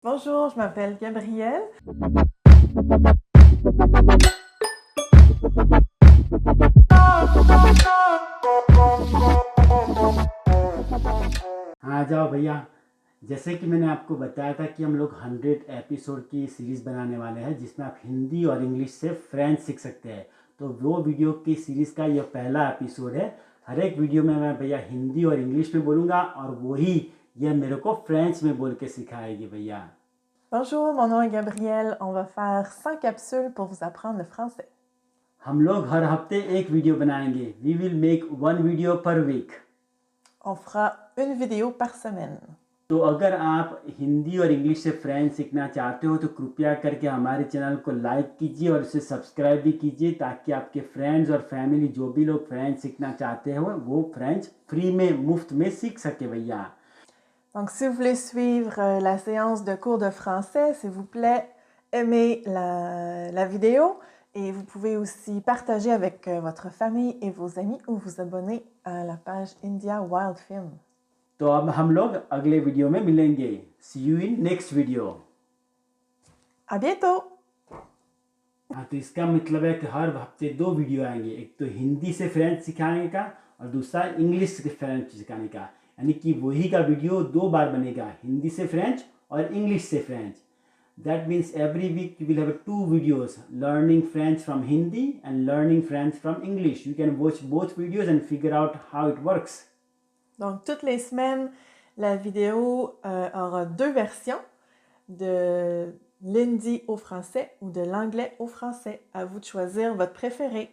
Bonjour, je m'appelle Gabrielle. हाँ जाओ भैया। जैसे कि मैंने आपको बताया था कि हम लोग 100 एपिसोड की सीरीज़ बनाने वाले हैं जिसमें आप हिंदी और इंग्लिश से फ्रेंच सीख सकते हैं। तो वो वीडियो की सीरीज़ का ये पहला एपिसोड है। हर एक वीडियो में मैं भैया हिंदी और इंग्लिश में बोलूँगा और वही ये मेरे को फ्रेंच में बोल के सिखाएगी भैया। Bonjour, mon nom est Gabrielle. On va faire 100 capsules pour vous apprendre le français. हम लोग हर हफ्ते एक वीडियो बनाएंगे। We will make 1 video per week. On fera une vidéo par semaine. तो अगर आप हिंदी और इंग्लिश से फ्रेंच सीखना चाहते हो तो कृपया करके हमारे चैनल को लाइक कीजिए और इसे सब्सक्राइब भी कीजिए ताकि आपके फ्रेंड्स और फैमिली जो भी लोग फ्रेंच सीखना चाहते हो वो फ्रेंच फ्री में मुफ्त में सीख सके भैया। Donc, si vous voulez suivre la séance de cours de français, s'il vous plaît, aimez la vidéo et vous pouvez aussi partager avec votre famille et vos amis ou vous abonner à la page India Wild Film. तो अब हम लोग अगले video में मिलेंगे। See you in next video. À bientôt! हाँ, तो इसका मतलब है कि हर हफ्ते 2 वीडियो आएंगे, एक तो हिंदी से फ्रेंच सिखाने का और दूसरा इंग्लिश से फ्रेंच सिखाने का। यानी कि वही का वीडियो 2 बार बनेगा, हिंदी से फ्रेंच और इंग्लिश से French. That means every week you will have 2 videos learning French from Hindi and learning French from English. You can watch both videos and figure out how it works. Donc, toutes les semaines, la vidéo aura 2 versions, de l'hindi au français ou de l'anglais au français. À vous de choisir votre préféré.